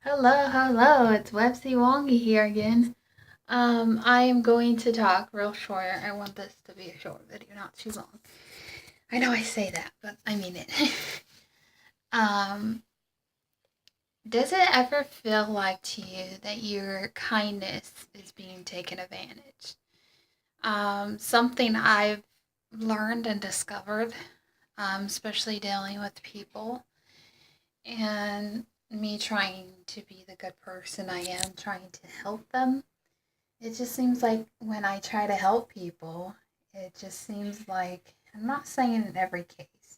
Hello, hello, it's Websy Wongy here again. I am going to talk real short. I want this to be a short video, not too long. I know I say that, but I mean it. um, does it ever feel like to you that your kindness is being taken advantage? Something I've learned and discovered, especially dealing with people and me trying to be the good person I am, trying to help them. It just seems like when I try to help people, it just seems like, I'm not saying in every case,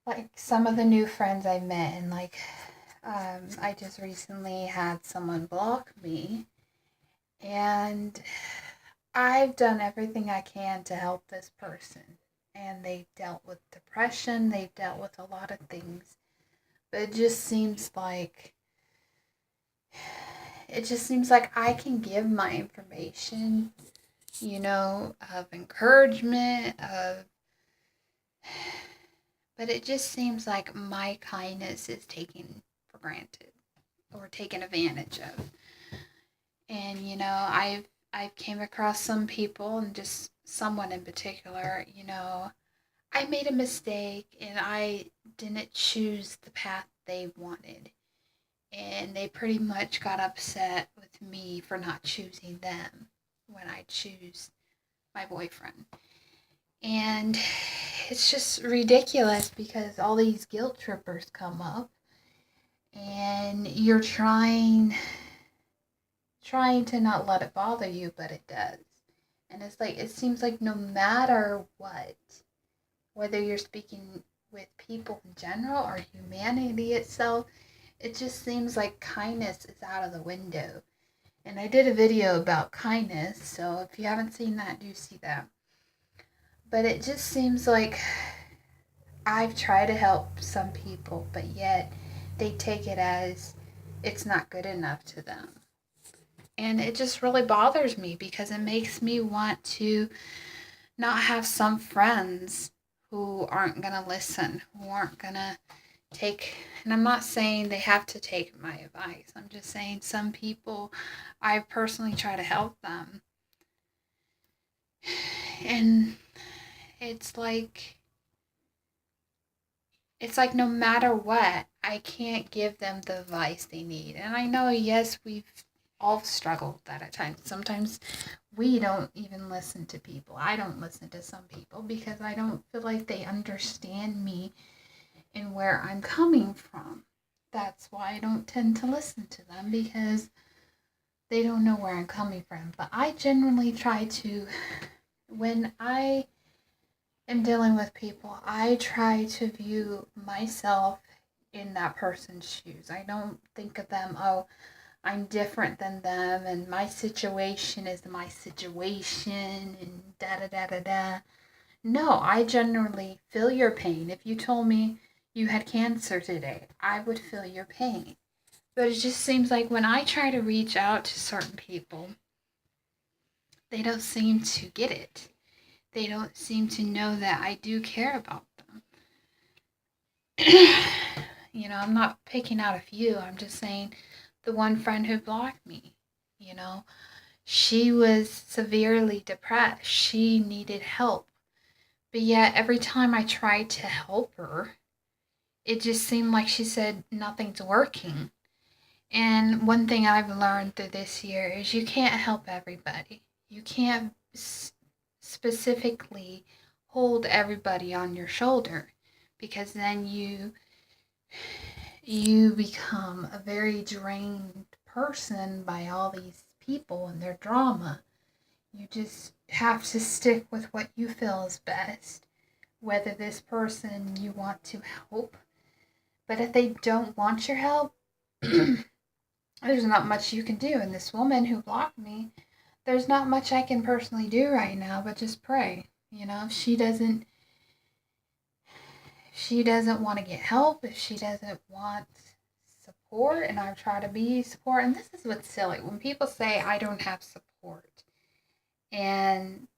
like some of the new friends I met, and I just recently had someone block me, and I've done everything I can to help this person. And they've dealt with depression, they've dealt with a lot of things. But it just seems like I can give my information, of encouragement, but it just seems like my kindness is taken for granted or taken advantage of. And I've came across some people and just someone in particular, I made a mistake and I didn't choose the path they wanted. And they pretty much got upset with me for not choosing them when I choose my boyfriend. And it's just ridiculous because all these guilt trippers come up and you're trying to not let it bother you, but it does. And it's like it seems like no matter what, whether you're speaking with people in general or humanity itself, it just seems like kindness is out of the window. And I did a video about kindness, so if you haven't seen that, do see that. But it just seems like I've tried to help some people, but yet they take it as it's not good enough to them. And it just really bothers me because it makes me want to not have some friends who aren't going to listen, who aren't going to take, and I'm not saying they have to take my advice. I'm just saying some people, I personally try to help them. And it's like, it's like no matter what, I can't give them the advice they need. And I know, yes, we've all struggled with that at times. Sometimes we don't even listen to people. I don't listen to some people because I don't feel like they understand me and where I'm coming from. That's why I don't tend to listen to them because they don't know where I'm coming from. But I generally try to, when I am dealing with people, I try to view myself in that person's shoes. I don't think of them, oh, I'm different than them and my situation is my situation and da da da da da. No, I generally feel your pain. If you told me you had cancer today, I would feel your pain. But it just seems like when I try to reach out to certain people, they don't seem to get it. They don't seem to know that I do care about them. I'm not picking out a few. I'm just saying the one friend who blocked me, you know, she was severely depressed. She needed help. But yet, every time I tried to help her, it just seemed like she said nothing's working. And one thing I've learned through this year is you can't help everybody. You can't specifically hold everybody on your shoulder because then you become a very drained person by all these people and their drama. You just have to stick with what you feel is best, whether this person you want to help. But if they don't want your help, there's not much you can do. And this woman who blocked me, there's not much I can personally do right now but just pray. If she doesn't want to get help, if she doesn't want support, and I've tried to be support, and this is what's silly. When people say I don't have support and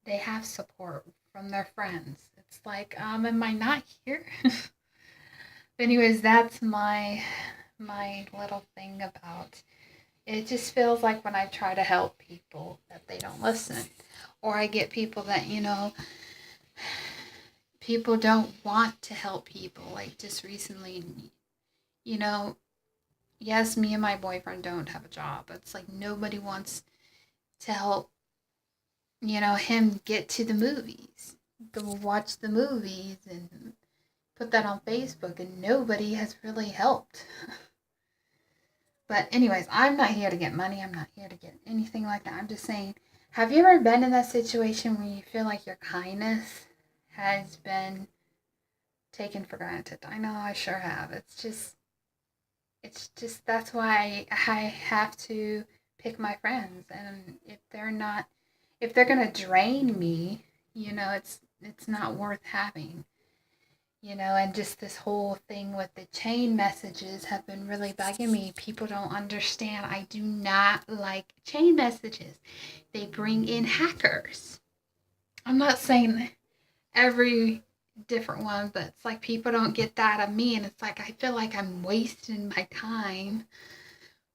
they have support from their friends, it's like, am I not here? But anyways, that's my my little thing about it. Just feels like when I try to help people that they don't listen. Or I get people that, people don't want to help people. Like just recently, you know, yes, me and my boyfriend don't have a job. It's like nobody wants to help, him get to the movies. Go watch the movies and put that on Facebook, and nobody has really helped. But, anyways, I'm not here to get money. I'm not here to get anything like that. I'm just saying, have you ever been in that situation where you feel like your kindness has been taken for granted? I know I sure have. It's just that's why I have to pick my friends, and if they're gonna drain me, it's not worth having. And just this whole thing with the chain messages have been really bugging me. People don't understand. I do not like chain messages. They bring in hackers. I'm not saying every different one, but it's like people don't get that of me, and it's like I feel like I'm wasting my time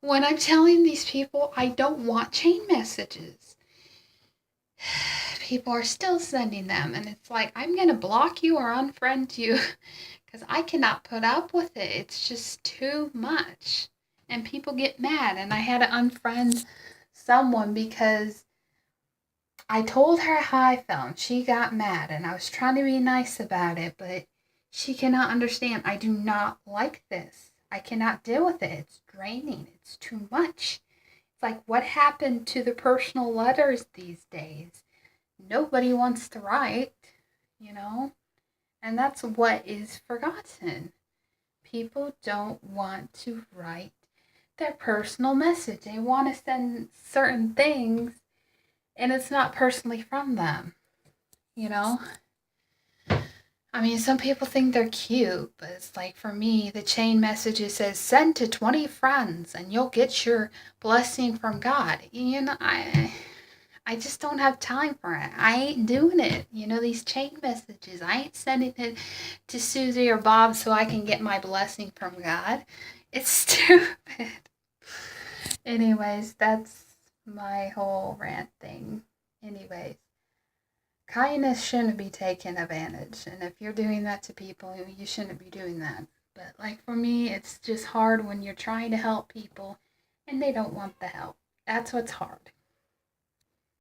when I'm telling these people I don't want chain messages. People are still sending them, and it's like I'm gonna block you or unfriend you because I cannot put up with it. It's just too much, and people get mad, and I had to unfriend someone because I told her how I felt, and she got mad, and I was trying to be nice about it, but she cannot understand. I do not like this. I cannot deal with it. It's draining. It's too much. It's like, what happened to the personal letters these days? Nobody wants to write, you know? And that's what is forgotten. People don't want to write their personal message. They want to send certain things, and it's not personally from them, you know? I mean, some people think they're cute, but it's like for me, the chain messages says send to 20 friends and you'll get your blessing from God. I just don't have time for it. I ain't doing it. These chain messages. I ain't sending it to Susie or Bob so I can get my blessing from God. It's stupid. Anyways, that's my whole rant thing. Anyways, kindness shouldn't be taken advantage. And if you're doing that to people, you shouldn't be doing that. But like for me, it's just hard when you're trying to help people and they don't want the help. That's what's hard.